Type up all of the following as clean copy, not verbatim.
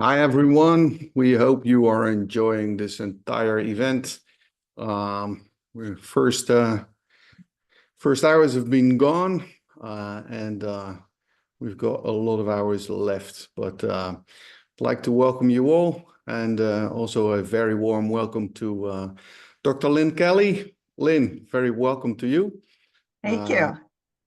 Hi everyone. We hope you are enjoying this entire event. We're first hours have been gone, and we've got a lot of hours left. But I'd like to welcome you all, and also a very warm welcome to Dr. Lynn Kelly. Lynn, very welcome to you. Thank you.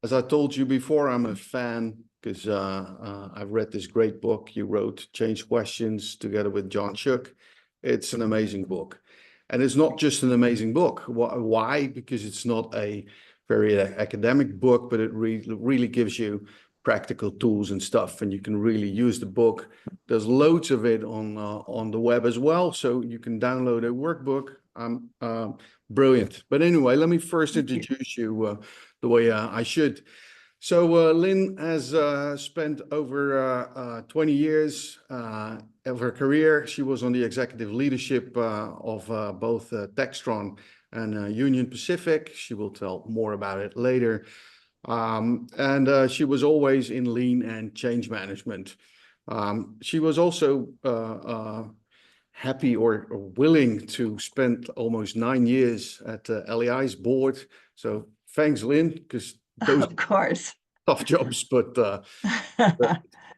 As I told you before, I'm a fan because I've read this great book you wrote, Change Questions, together with John Shook. It's an amazing book. And it's not just an amazing book. Why? Because it's not a very academic book, but it really gives you practical tools and stuff, and you can really use the book. There's loads of it on the web as well, so you can download a workbook. Brilliant. But anyway, let me first introduce you the way I should. So Lynn has spent over 20 years of her career. She was on the executive leadership of both Textron and Union Pacific. She will tell more about it later. And she was always in lean and change management. She was also happy or willing to spend almost 9 years at LEI's board. So thanks, Lynn, because those Of course. tough jobs, but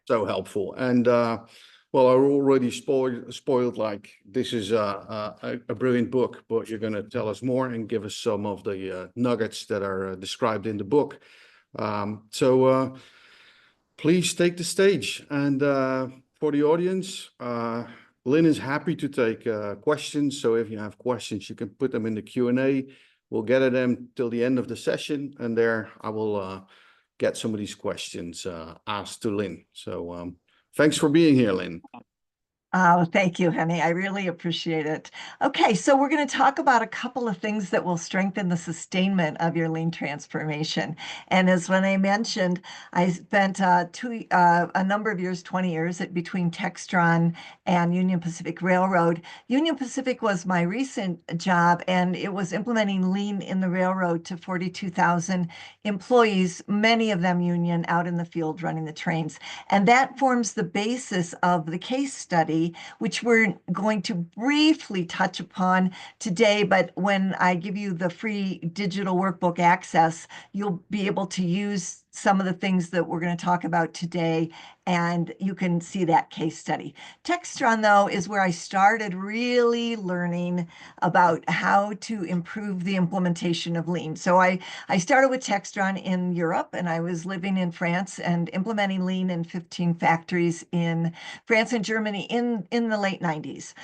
so helpful. And well, I already spoiled like this is a brilliant book, but you're going to tell us more and give us some of the nuggets that are described in the book. So please take the stage. And for the audience, Lynn is happy to take questions. So if you have questions, you can put them in the Q&A. We'll get at them till the end of the session, and there I will get some of these questions asked to Lynn. So thanks for being here, Lynn. Oh, thank you, Henny. I really appreciate it. Okay, so we're going to talk about a couple of things that will strengthen the sustainment of your lean transformation. And as when I mentioned, I spent a number of years, 20 years, between Textron and Union Pacific Railroad. Union Pacific was my recent job, and it was implementing lean in the railroad to 42,000 employees, many of them union, out in the field running the trains. And that forms the basis of the case study, which we're going to briefly touch upon today. But when I give you the free digital workbook access, you'll be able to use some of the things that we're going to talk about today, and you can see that case study. Textron, though, is where I started really learning about how to improve the implementation of lean. So I started with Textron in Europe, and I was living in France and implementing lean in 15 factories in France and Germany in the late 90s.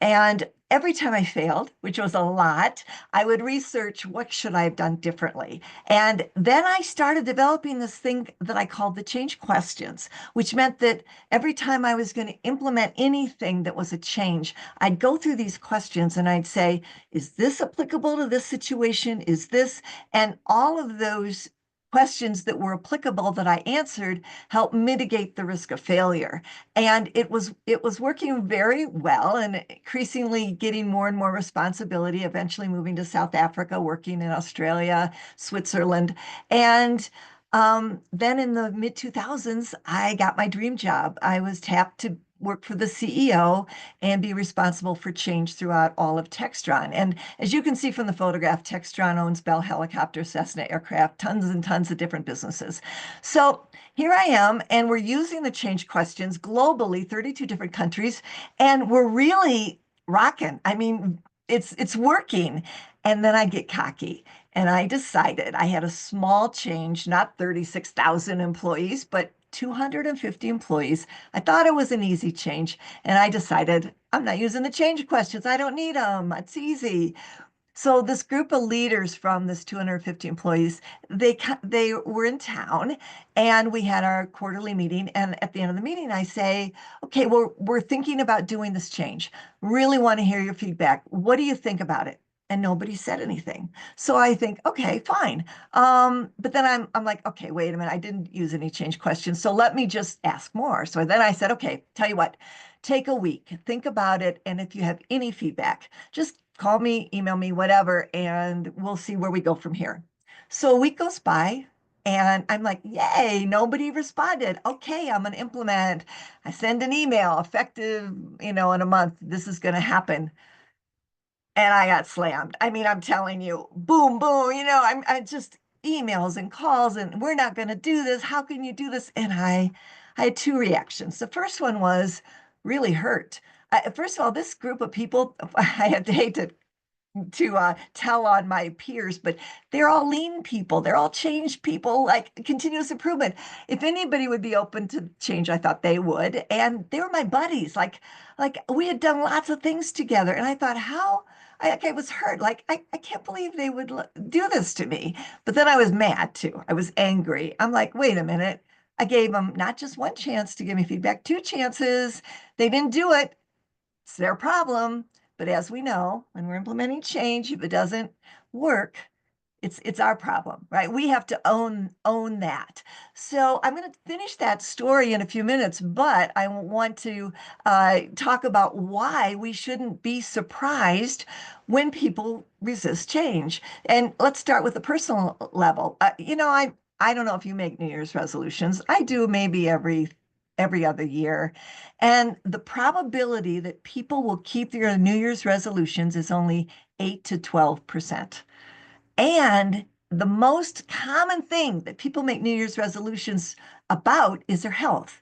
And every time I failed, which was a lot, I would research what should I have done differently. And then I started developing this thing that I called the change questions, which meant that every time I was going to implement anything that was a change, I'd go through these questions and I'd say, is this applicable to this situation? Is this? And all of those questions that were applicable that I answered helped mitigate the risk of failure. And it was working very well and increasingly getting more and more responsibility, eventually moving to South Africa, working in Australia, Switzerland. And then in the mid 2000s, I got my dream job. I was tapped to work for the CEO and be responsible for change throughout all of Textron. And as you can see from the photograph, Textron owns Bell Helicopter, Cessna Aircraft, tons and tons of different businesses. So here I am, and we're using the change questions globally, 32 different countries, and we're really rocking. I mean, it's working. And then I get cocky. And I decided I had a small change, not 36,000 employees, but 250 employees. I thought it was an easy change, and I decided I'm not using the change questions. I don't need them. It's easy. So this group of leaders from this 250 employees, they were in town, and we had our quarterly meeting. And at the end of the meeting, I say, okay, well, we're thinking about doing this change. Really want to hear your feedback. What do you think about it? And nobody said anything. So I think, okay, fine. But then I'm like, okay, wait a minute. I didn't use any change questions. So let me just ask more. So then I said, okay, tell you what, take a week, think about it. And if you have any feedback, just call me, email me, whatever, and we'll see where we go from here. So a week goes by, And I'm like, yay, nobody responded. Okay, I'm going to implement. I send an email effective, in a month. This is going to happen. And I got slammed. I mean, I'm telling you, boom, boom, I just emails and calls and we're not going to do this. How can you do this? And I had two reactions. The first one was really hurt. First of all, this group of people, I have to hate to tell on my peers, but they're all lean people. They're all change people, like continuous improvement. If anybody would be open to change, I thought they would. And they were my buddies. Like we had done lots of things together. And I thought, I was hurt. Like, I can't believe they would do this to me. But then I was mad too. I was angry. I'm like, wait a minute. I gave them not just one chance to give me feedback, two chances. They didn't do it. It's their problem. But as we know, when we're implementing change, if it doesn't work, it's our problem, right? We have to own that. So I'm going to finish that story in a few minutes, but I want to talk about why we shouldn't be surprised when people resist change. And let's start with the personal level. I don't know if you make New Year's resolutions. I do maybe every other year. And the probability that people will keep their New Year's resolutions is only 8 to 12%. And the most common thing that people make New Year's resolutions about is their health.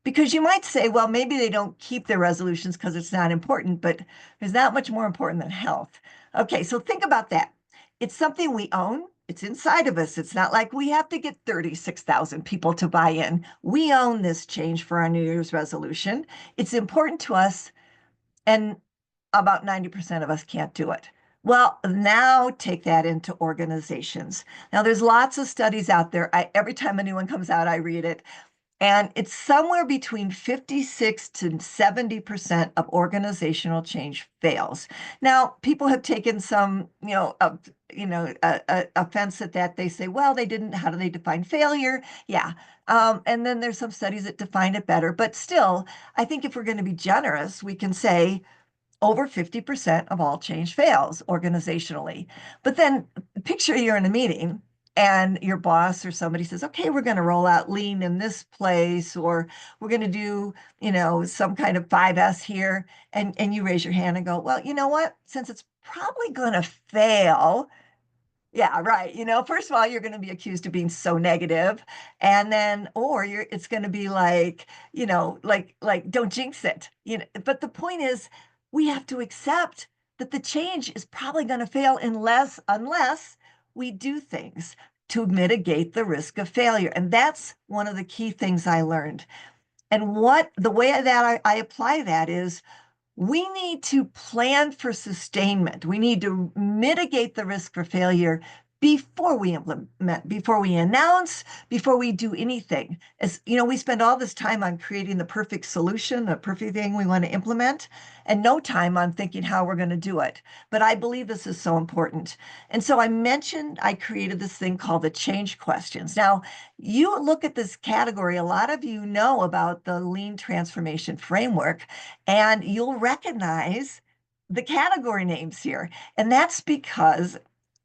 Because you might say, well, maybe they don't keep their resolutions because it's not important, but there's not much more important than health. Okay, so think about that. It's something we own. It's inside of us. It's not like we have to get 36,000 people to buy in. We own this change for our New Year's resolution. It's important to us, and about 90% of us can't do it. Well, now take that into organizations. Now, there's lots of studies out there. Every time a new one comes out, I read it. And it's somewhere between 56 to 70% of organizational change fails. Now, people have taken some, offense at that. They say, well, they didn't. How do they define failure? Yeah. And then there's some studies that define it better. But still, I think if we're going to be generous, we can say over 50% of all change fails organizationally. But then picture you're in a meeting and your boss or somebody says, okay, we're going to roll out lean in this place, or we're going to do, some kind of 5S here. And you raise your hand and go, well, you know what? Since it's probably going to fail, yeah, right. First of all, you're going to be accused of being so negative, and then, or it's going to be like, like don't jinx it. But the point is, we have to accept that the change is probably going to fail unless we do things to mitigate the risk of failure. And that's one of the key things I learned. And the way that I apply that is we need to plan for sustainment. We need to mitigate the risk for failure before we implement, before we announce, before we do anything. As we spend all this time on creating the perfect solution, the perfect thing we want to implement, and no time on thinking how we're going to do it. But I believe this is so important. And so I mentioned I created this thing called the change questions. Now, you look at this category, a lot of you know about the lean transformation framework, and you'll recognize the category names here. And that's because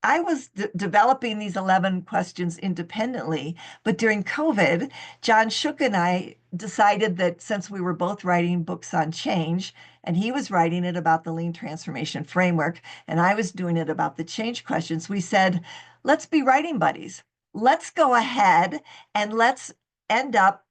I was developing these 11 questions independently, but during COVID, John Shook and I decided that since we were both writing books on change, and he was writing it about the lean transformation framework, and I was doing it about the change questions, we said, let's be writing buddies. Let's go ahead and let's end up,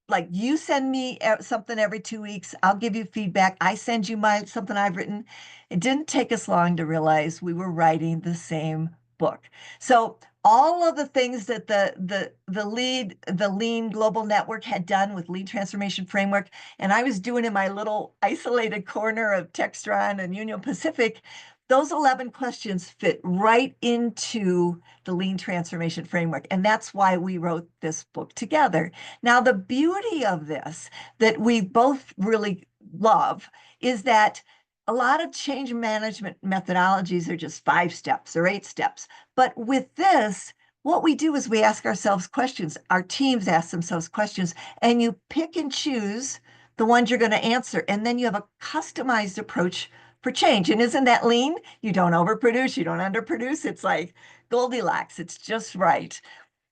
like you send me something every 2 weeks, I'll give you feedback. I send you something I've written. It didn't take us long to realize we were writing the same book. So all of the things that the Lean Global Network had done with Lean Transformation Framework, and I was doing in my little isolated corner of Textron and Union Pacific, those 11 questions fit right into the Lean Transformation Framework. And that's why we wrote this book together. Now, the beauty of this that we both really love is that a lot of change management methodologies are just 5 steps or 8 steps. But with this, what we do is we ask ourselves questions. Our teams ask themselves questions, and you pick and choose the ones you're going to answer. And then you have a customized approach for change. And isn't that lean? You don't overproduce, you don't underproduce. It's like Goldilocks. It's just right.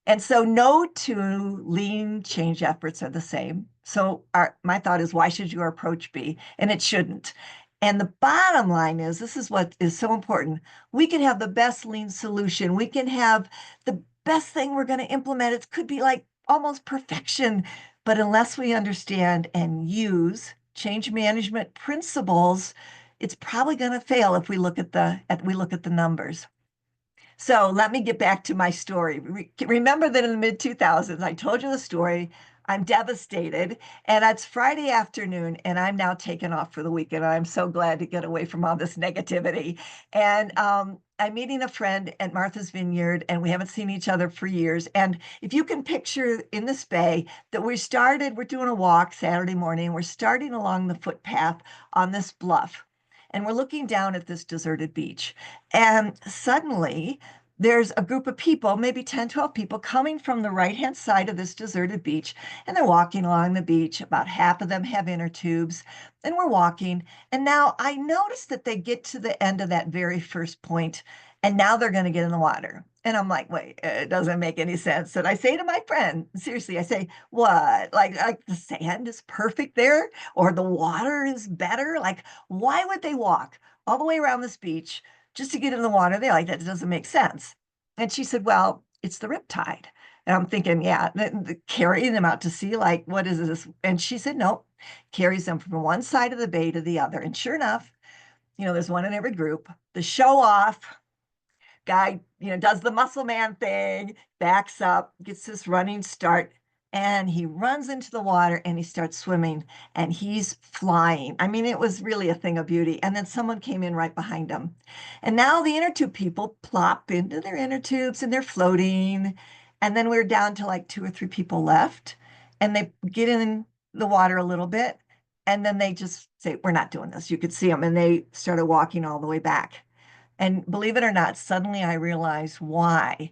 And so no two lean change efforts are the same. So my thought is, why should your approach be? And it shouldn't. And the bottom line is, this is what is so important. We can have the best lean solution. We can have the best thing we're going to implement. It could be like almost perfection. But unless we understand and use change management principles, it's probably going to fail if we look at the numbers. So let me get back to my story. Remember that in the mid 2000s, I told you the story. I'm devastated, and it's Friday afternoon, and I'm now taken off for the weekend. I'm so glad to get away from all this negativity. And I'm meeting a friend at Martha's Vineyard, and we haven't seen each other for years. And if you can picture in this bay that we're doing a walk Saturday morning. We're starting along the footpath on this bluff, and we're looking down at this deserted beach. And suddenly, there's a group of people, maybe 10, 12 people, coming from the right-hand side of this deserted beach, and they're walking along the beach. About half of them have inner tubes, and we're walking. And now I notice that they get to the end of that very first point, and now they're going to get in the water. And I'm like, wait, it doesn't make any sense. And I say to my friend, seriously, I say, what? Like the sand is perfect there, or the water is better? Like, why would they walk all the way around this beach just to get in the water there? Like, that doesn't make sense. And she said, well, it's the riptide. And I'm thinking, yeah, carrying them out to sea, like, what is this? And she said, no, carries them from one side of the bay to the other. And sure enough, there's one in every group. The show off guy, does the muscle man thing, backs up, gets this running start, and he runs into the water and he starts swimming and he's flying. I mean, it was really a thing of beauty. And then someone came in right behind him. And now the inner tube people plop into their inner tubes and they're floating. And then we're down to like 2 or 3 people left, and they get in the water a little bit. And then they just say, we're not doing this. You could see them. And they started walking all the way back. And believe it or not, suddenly I realized why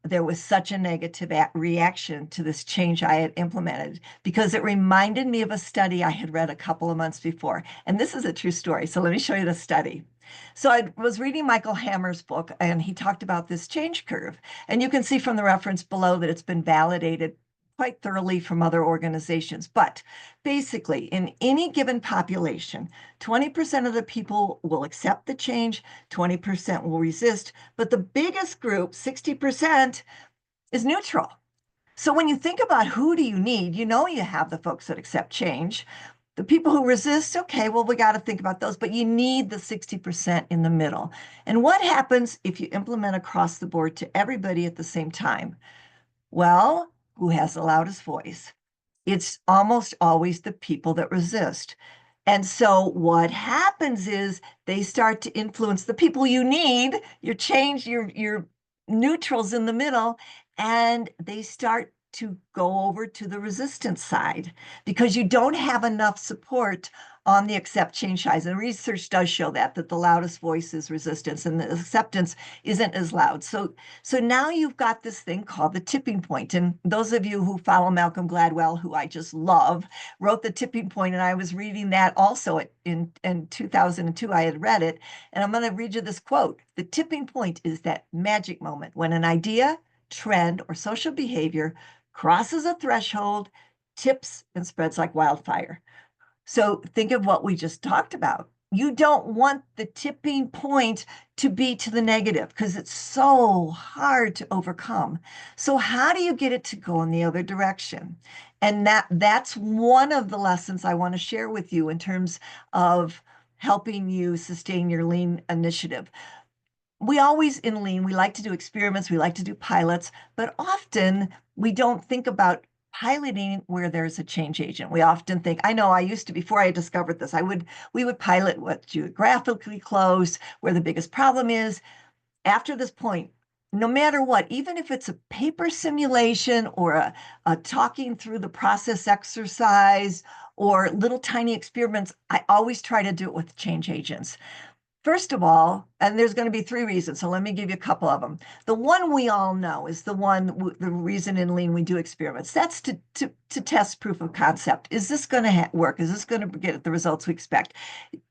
there was such a negative reaction to this change I had implemented, because it reminded me of a study I had read a couple of months before. And this is a true story. So let me show you the study. So I was reading Michael Hammer's book, and he talked about this change curve. And you can see from the reference below that it's been validated quite thoroughly from other organizations. But basically, in any given population, 20% of the people will accept the change, 20% will resist, but the biggest group, 60%, is neutral. So when you think about who do you need, you have the folks that accept change. The people who resist, okay, well, we got to think about those, but you need the 60% in the middle. And what happens if you implement across the board to everybody at the same time? Well, who has the loudest voice? It's almost always the people that resist. And so what happens is they start to influence the people you need, your change, your neutrals in the middle, and they start to go over to the resistance side because you don't have enough support on the accept change sides. And research does show that the loudest voice is resistance and the acceptance isn't as loud. So now you've got this thing called the tipping point. And those of you who follow Malcolm Gladwell, who I just love, wrote the tipping point, and I was reading that also in 2002. I had read it, and I'm going to read you this quote. The tipping point is that magic moment when an idea, trend, or social behavior crosses a threshold, tips, and spreads like wildfire. So think of what we just talked about. You don't want the tipping point to be to the negative because it's so hard to overcome. So how do you get it to go in the other direction? And that's one of the lessons I want to share with you in terms of helping you sustain your lean initiative. We always in lean, we like to do experiments, we like to do pilots, but often we don't think about piloting where there's a change agent. We often think, I know I used to, before I discovered this, we would pilot what geographically close, where the biggest problem is. After this point, no matter what, even if it's a paper simulation or a talking through the process exercise or little tiny experiments, I always try to do it with change agents. First of all, and there's going to be three reasons, so let me give you a couple of them. The one we all know is the reason in Lean we do experiments. That's to test proof of concept. Is this going to work? Is this going to get the results we expect?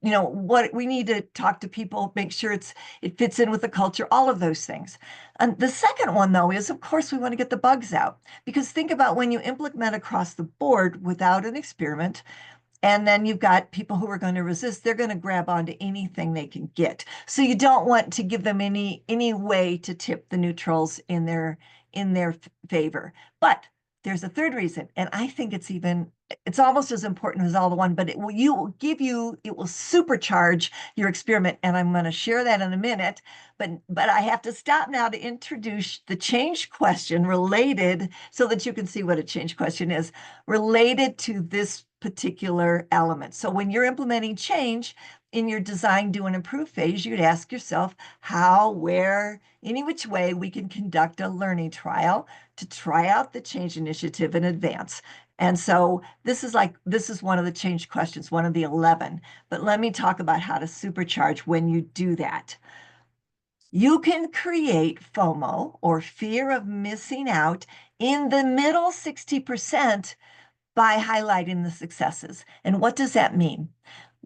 You know, what we need to talk to people, make sure it fits in with the culture, all of those things. And the second one, though, is of course we want to get the bugs out, because think about when you implement across the board without an experiment, and then you've got people who are going to resist. They're going to grab onto anything they can get. So you don't want to give them any way to tip the neutrals in their favor. But there's a third reason, and I think it's almost as important as all the one, but it will supercharge your experiment, and I'm going to share that in a minute. But I have to stop now to introduce the change question related, so that you can see what a change question is, related to this particular element. So when you're implementing change in your design, do, and improve phase, you'd ask yourself how, where, any which way we can conduct a learning trial to try out the change initiative in advance. And so this is one of the change questions, one of the 11. But let me talk about how to supercharge when you do that. You can create FOMO, or fear of missing out, in the middle 60% by highlighting the successes. And what does that mean?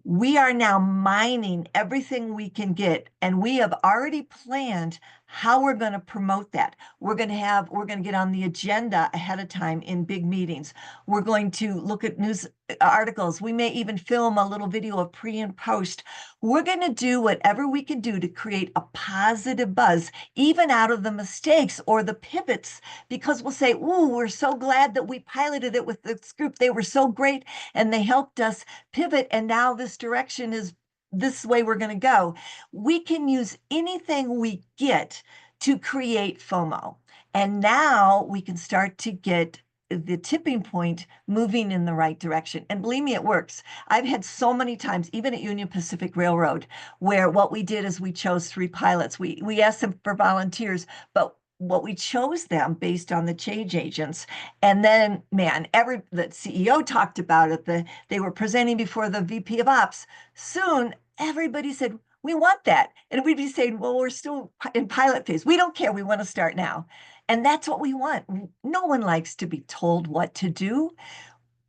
We are now mining everything we can get, and we have already planned how we're going to promote that. We're going to get on the agenda ahead of time in big meetings. We're going to look at news articles. We may even film a little video of pre and post. We're going to do whatever we can do to create a positive buzz, even out of the mistakes or the pivots, because we'll say, "Ooh, we're so glad that we piloted it with this group. They were so great, and they helped us pivot, and now this direction is this way we're going to go." We can use anything we get to create FOMO. And now we can start to get the tipping point moving in the right direction. And believe me, it works. I've had so many times, even at Union Pacific Railroad, where what we did is we chose 3 pilots. We asked them for volunteers, but what we chose them based on the change agents. And then, man, the CEO talked about it. They were presenting before the VP of Ops. Soon, everybody said, "We want that." And we'd be saying, "Well, we're still in pilot phase. We don't care. We want to start now." And that's what we want. No one likes to be told what to do.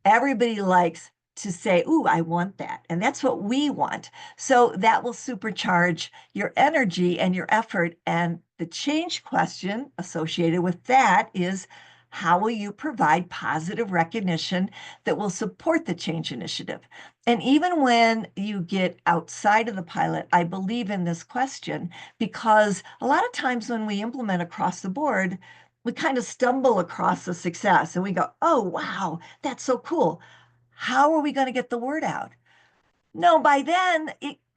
Everybody likes to say, "Ooh, I want that." And that's what we want. So that will supercharge your energy and your effort. And the change question associated with that is, how will you provide positive recognition that will support the change initiative? And even when you get outside of the pilot, I believe in this question, because a lot of times when we implement across the board, we kind of stumble across a success and we go, "Oh, wow, that's so cool. How are we going to get the word out?" No, by then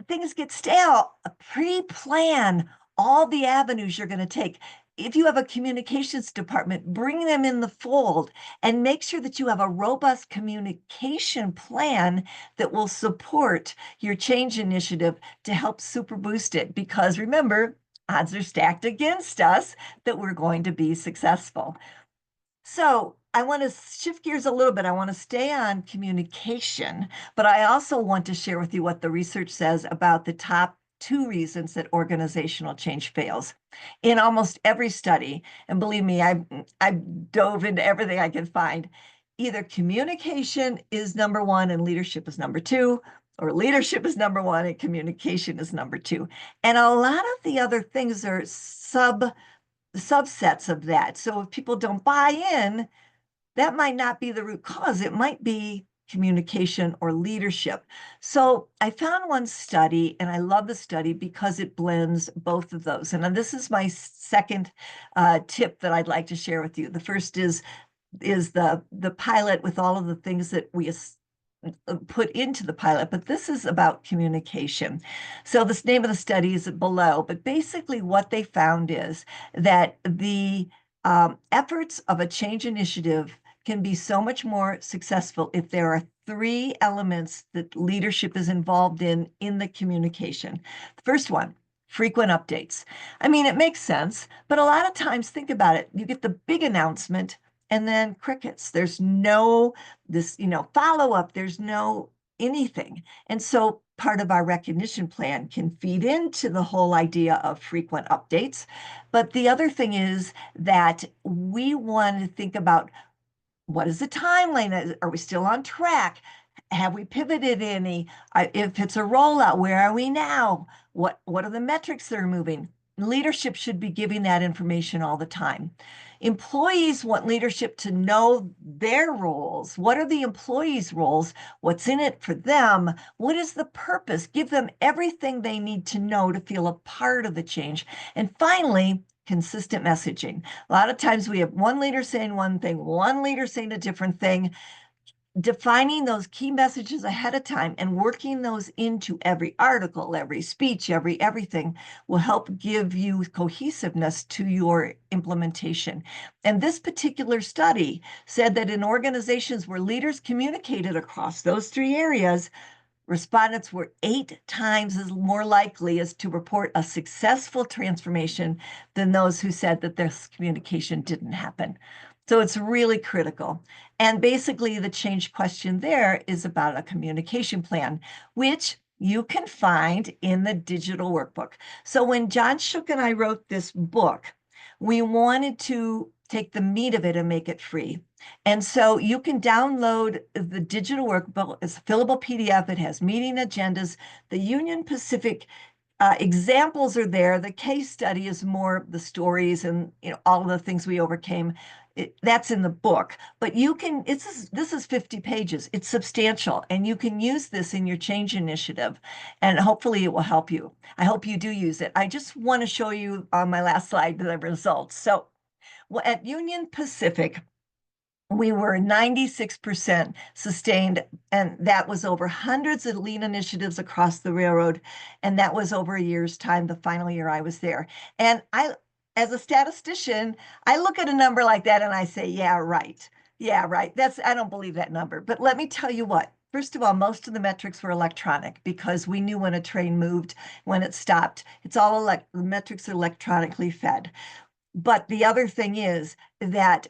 things get stale. Pre-plan all the avenues you're going to take. If you have a communications department, bring them in the fold and make sure that you have a robust communication plan that will support your change initiative to help super boost it. Because remember, odds are stacked against us that we're going to be successful. So I want to shift gears a little bit. I want to stay on communication, but I also want to share with you what the research says about the top 2 reasons that organizational change fails. In almost every study, and believe me, I've dove into everything I can find, either communication is number 1 and leadership is number 2, or leadership is number 1 and communication is number 2. And a lot of the other things are subsets of that. So if people don't buy in, that might not be the root cause. It might be communication or leadership. So I found one study, and I love the study because it blends both of those. And this is my second tip that I'd like to share with you. The first is the pilot with all of the things that we put into the pilot, but this is about communication. So the name of the study is below, but basically what they found is that the efforts of a change initiative can be so much more successful if there are 3 elements that leadership is involved in the communication. The first one, frequent updates. I mean, it makes sense, but a lot of times, think about it, you get the big announcement and then crickets. There's no follow-up. There's no anything. And so part of our recognition plan can feed into the whole idea of frequent updates. But the other thing is that we want to think about, what is the timeline? Are we still on track? Have we pivoted any? If it's a rollout, where are we now? What are the metrics that are moving? Leadership should be giving that information all the time. Employees want leadership to know their roles. What are the employees' roles? What's in it for them? What is the purpose? Give them everything they need to know to feel a part of the change. And finally, consistent messaging. A lot of times we have one leader saying one thing, one leader saying a different thing. Defining those key messages ahead of time and working those into every article, every speech, everything will help give you cohesiveness to your implementation. And this particular study said that in organizations where leaders communicated across those three areas, respondents were 8 times as more likely as to report a successful transformation than those who said that this communication didn't happen. So it's really critical. And basically the change question there is about a communication plan, which you can find in the digital workbook. So when John Shook and I wrote this book, we wanted to take the meat of it and make it free. And so you can download the digital workbook. It's a fillable PDF. It has meeting agendas. The Union Pacific examples are there. The case study is more the stories and all of the things we overcame. That's in the book, but you can, this is 50 pages. It's substantial, and you can use this in your change initiative, and hopefully it will help you. I hope you do use it. I just want to show you on my last slide the results. So at Union Pacific, we were 96% sustained, and that was over hundreds of lean initiatives across the railroad, and that was over a year's time, the final year I was there. And as a statistician, I look at a number like that and I say, yeah, right. Yeah, right. I don't believe that number. But let me tell you what. First of all, most of the metrics were electronic because we knew when a train moved, when it stopped. It's all the metrics are electronically fed. But the other thing is that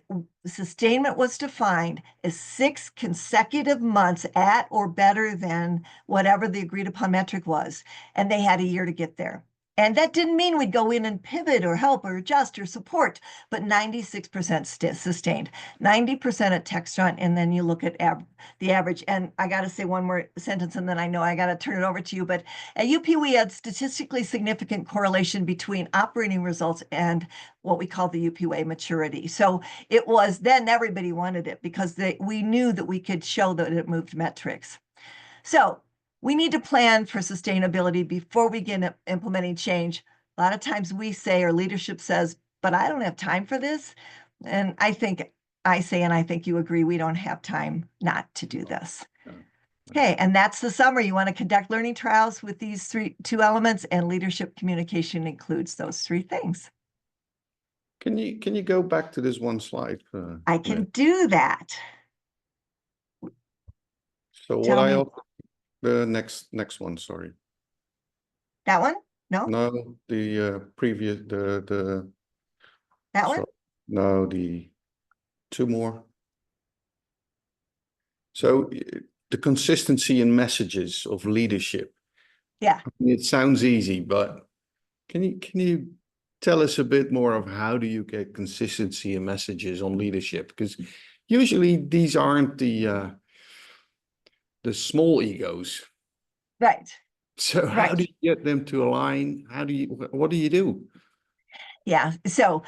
sustainment was defined as 6 consecutive months at or better than whatever the agreed upon metric was. And they had a year to get there. And that didn't mean we'd go in and pivot or help or adjust or support, but 96% sustained, 90% at Textron, and then you look at the average. And I got to say one more sentence, and then I know I got to turn it over to you. But at UP, we had statistically significant correlation between operating results and what we call the UP way maturity. So it was then everybody wanted it because we knew that we could show that it moved metrics. So we need to plan for sustainability before we begin implementing change. A lot of times we say, or leadership says, but I don't have time for this. And I think I say, and I think you agree, we don't have time not to do this. Okay, and that's the summary. You want to conduct learning trials with these two elements, and leadership communication includes those 3 things. Can you go back to this one slide? I can do that. So what I also, the next one, sorry. That one? No? No, the previous, that one? No, the 2 more. So the consistency in messages of leadership. Yeah. I mean, it sounds easy, but can you tell us a bit more of how do you get consistency in messages on leadership? Because usually these aren't the small egos. Right. So how do you get them to align? What do you do? Yeah. So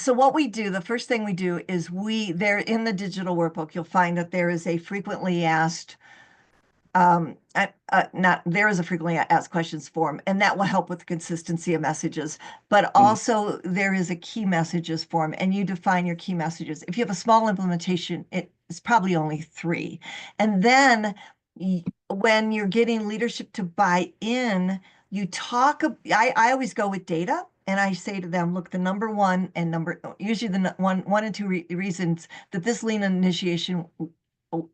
what we do, the first thing we do is there in the digital workbook, you'll find that there is a frequently asked there is a frequently asked questions form, and that will help with the consistency of messages. But also there is a key messages form, and you define your key messages. If you have a small implementation, it's probably only 3. And then when you're getting leadership to buy in, I always go with data. And I say to them, look, the number one and usually the one and two reasons that this lean initiation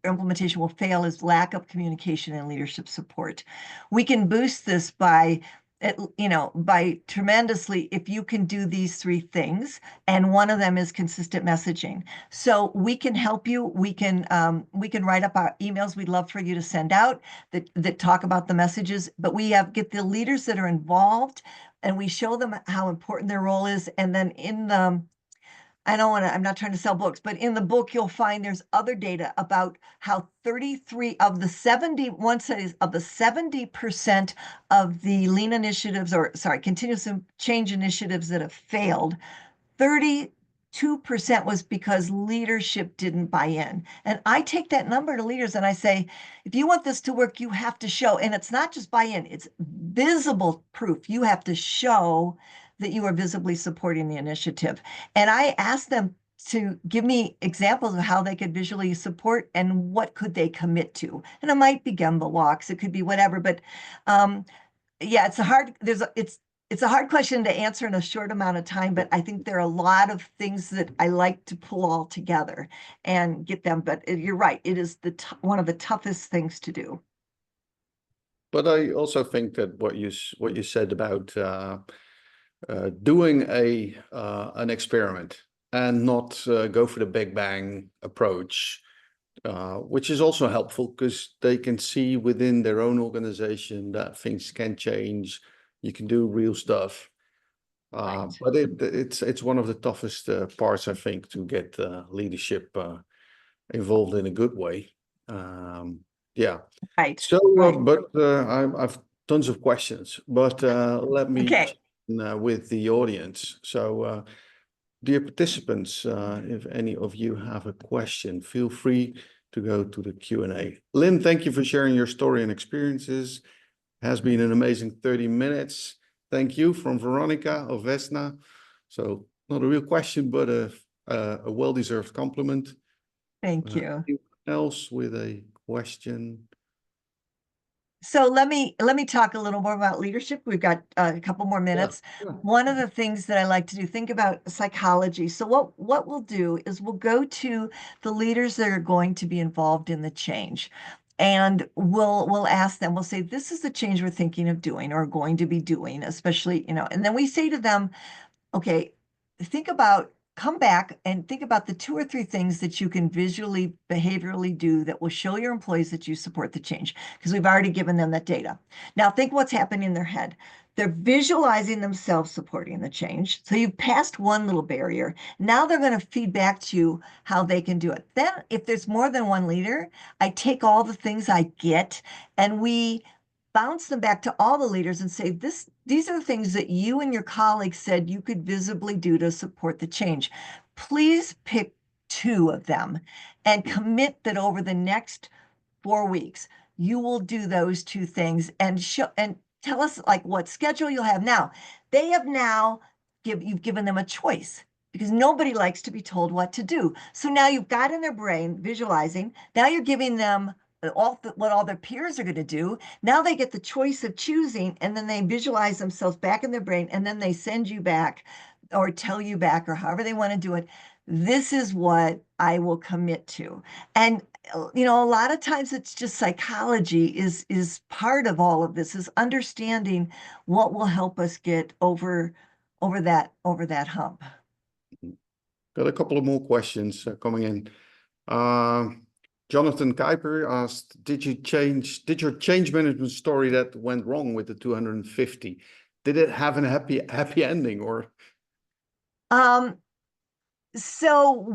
implementation will fail is lack of communication and leadership support. We can boost this by by tremendously if you can do these three things, and one of them is consistent messaging. So we can help you. We can write up our emails we'd love for you to send out that talk about the messages, but get the leaders that are involved, and we show them how important their role is. And then I'm not trying to sell books, but in the book, you'll find there's other data about how 33 of the 70% of the lean initiatives, or sorry, continuous change initiatives that have failed, 32% was because leadership didn't buy in. And I take that number to leaders and I say, if you want this to work, you have to show, and it's not just buy in, it's visible proof. You have to show that you are visibly supporting the initiative. And I asked them to give me examples of how they could visually support and what could they commit to. And it might be Gemba walks, it could be whatever, but yeah, it's a hard question to answer in a short amount of time, but I think there are a lot of things that I like to pull all together and get them. But you're right, it is one of the toughest things to do. But I also think that what you said about doing an experiment and not go for the big bang approach, which is also helpful because they can see within their own organization that things can change. You can do real stuff. Right. But it's one of the toughest parts, I think, to get involved in a good way. Yeah. Right. So, Right. but I've tons of questions, but let me Okay. with the audience. So, dear participants, if any of you have a question, feel free to go to the Q&A. Lynn, thank you for sharing your story and experiences. It has been an amazing 30 minutes. Thank you from Veronica of Vesna. So not a real question, but a well-deserved compliment. Thank you. Anyone else with a question? So let me talk a little more about leadership. We've got a couple more minutes. Yeah. One of the things that I like to do, think about psychology. So what we'll do is we'll go to the leaders that are going to be involved in the change. And we'll ask them, we'll say, this is the change we're thinking of doing or going to be doing, especially, and then we say to them, okay, come back and think about the 2 or 3 things that you can visually, behaviorally do that will show your employees that you support the change, because we've already given them that data. Now think what's happening in their head. They're visualizing themselves supporting the change. So you've passed one little barrier. Now they're going to feed back to you how they can do it. Then if there's more than one leader, I take all the things I get and we bounce them back to all the leaders and say, these are the things that you and your colleagues said you could visibly do to support the change. Please pick 2 of them and commit that over the next 4 weeks, you will do those 2 things and tell us like what schedule you'll have. Now, you've given them a choice, because nobody likes to be told what to do. So now you've got in their brain visualizing. Now you're giving them what all their peers are going to do. Now they get the choice of choosing, and then they visualize themselves back in their brain, and then they send you back or tell you back or however they want to do it. This is what I will commit to. And a lot of times it's just psychology is part of all of this, is understanding what will help us get over that hump. Got a couple of more questions coming in. Jonathan Kuiper asked, did your change management story that went wrong with the 250, did it have a happy ending or? So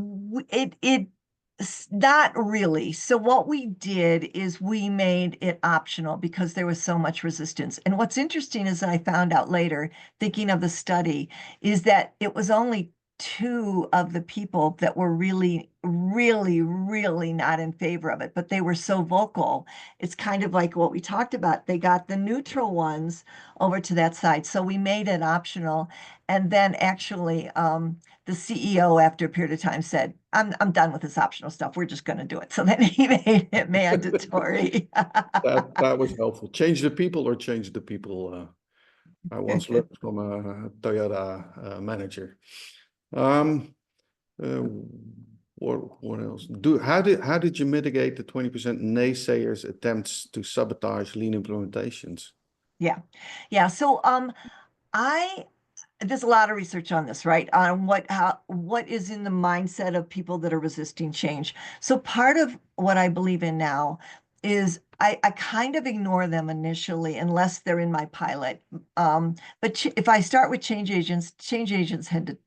not really. So what we did is we made it optional because there was so much resistance. And what's interesting is that I found out later, thinking of the study, is that it was only 2 of the people that were really, really, really not in favor of it, but they were so vocal. It's kind of like what we talked about. They got the neutral ones over to that side. So we made it optional. And then actually, the CEO, after a period of time, said, I'm done with this optional stuff. We're just going to do it. So then he made it mandatory. That was helpful. Change the people or change the people. I once learned from a Toyota manager. What else? How did you mitigate the 20% naysayers attempts to sabotage lean implementations? Yeah. Yeah. So I there's a lot of research on this, right? On what is in the mindset of people that are resisting change. So part of what I believe in now is I kind of ignore them initially unless they're in my pilot. But if I start with change agents tend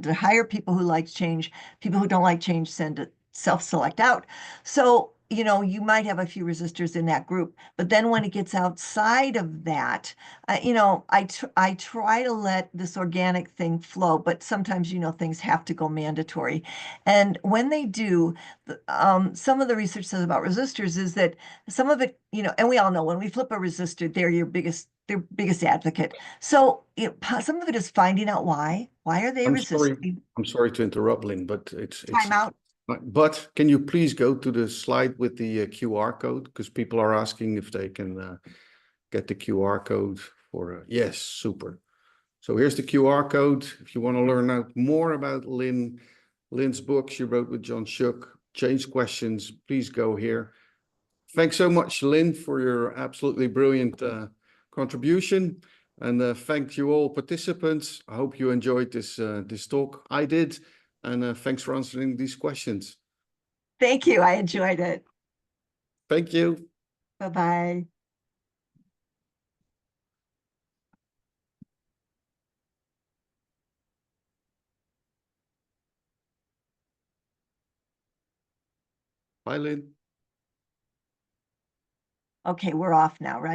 to hire people who like change. People who don't like change tend to self-select out. So, you might have a few resistors in that group, but then when it gets outside of that, I try to let this organic thing flow, but sometimes, things have to go mandatory. And when they do, some of the research says about resistors is that some of it, and we all know when we flip a resistor, they're their biggest advocate. So some of it is finding out why. Why are they resisting? I'm sorry to interrupt, Lynn, but Time out. but can you please go to the slide with the QR code? Because people are asking if they can get the QR code for, yes, super. So here's the QR code. If you want to learn out more about Lynn's book she wrote with John Shook, Change Questions, please go here. Thanks so much, Lynn, for your absolutely brilliant contribution. And thank you all participants. I hope you enjoyed this talk. I did. And thanks for answering these questions. Thank you. I enjoyed it. Thank you. Bye-bye. Bye, Lynn. Okay, we're off now, right?